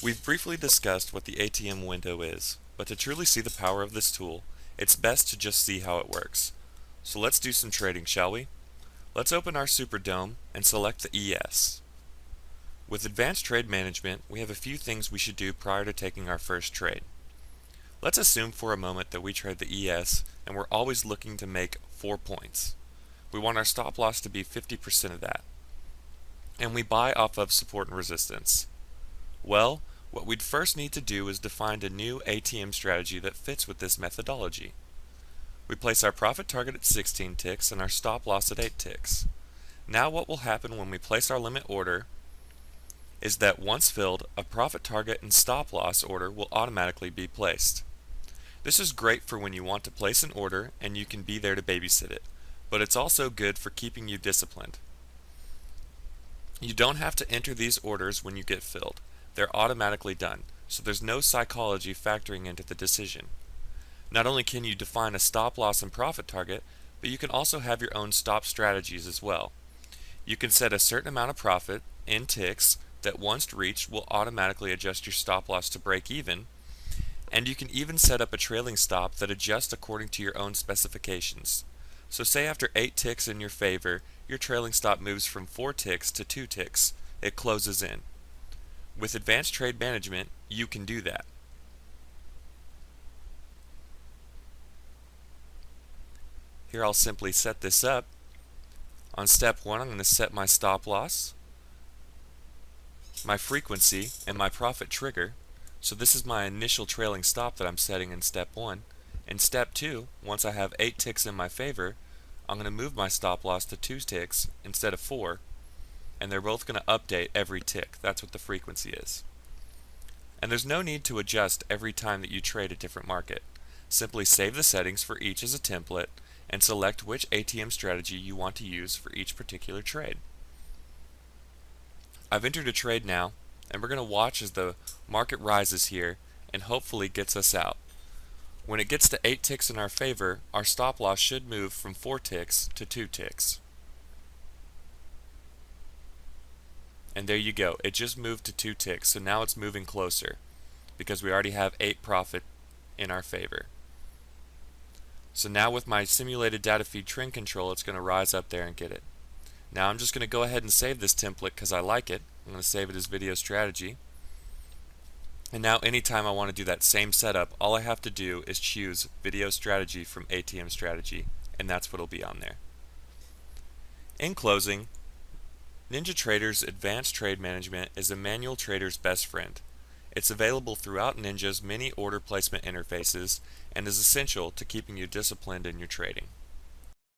We've briefly discussed what the ATM window is, but to truly see the power of this tool, it's best to just see how it works. So let's do some trading, shall we? Let's open our Superdome and select the ES. With Advanced Trade Management, we have a few things we should do prior to taking our first trade. Let's assume for a moment that we trade the ES and we're always looking to make 4 points. We want our stop loss to be 50% of that. And we buy off of support and resistance. Well, what we'd first need to do is define a new ATM strategy that fits with this methodology. We place our profit target at 16 ticks and our stop loss at 8 ticks. Now what will happen when we place our limit order is that once filled, a profit target and stop loss order will automatically be placed. This is great for when you want to place an order and you can be there to babysit it, but it's also good for keeping you disciplined. You don't have to enter these orders when you get filled. They're automatically done, so there's no psychology factoring into the decision. Not only can you define a stop loss and profit target, but you can also have your own stop strategies as well. You can set a certain amount of profit in ticks that once reached will automatically adjust your stop loss to break even, and you can even set up a trailing stop that adjusts according to your own specifications. So say after 8 ticks in your favor, your trailing stop moves from 4 ticks to 2 ticks. It closes in. With Advanced Trade Management, you can do that. Here I'll simply set this up. On step 1, I'm going to set my stop loss, my frequency, and my profit trigger. So this is my initial trailing stop that I'm setting in step 1. In step 2, once I have 8 ticks in my favor, I'm going to move my stop loss to 2 ticks instead of 4, and they're both going to update every tick. That's what the frequency is. And there's no need to adjust every time that you trade a different market. Simply save the settings for each as a template and select which ATM strategy you want to use for each particular trade. I've entered a trade now, and we're going to watch as the market rises here and hopefully gets us out. When it gets to 8 ticks in our favor, our stop loss should move from 4 ticks to 2 ticks. And there you go, it just moved to 2 ticks, so now it's moving closer because we already have 8 profit in our favor. So now with my simulated data feed trend control, it's going to rise up there and get it. Now I'm just going to go ahead and save this template because I like it. I'm going to save it as video strategy. And now anytime I want to do that same setup, all I have to do is choose video strategy from ATM strategy, and that's what will be on there. In closing, NinjaTrader's Advanced Trade Management is a manual trader's best friend. It's available throughout Ninja's many order placement interfaces and is essential to keeping you disciplined in your trading.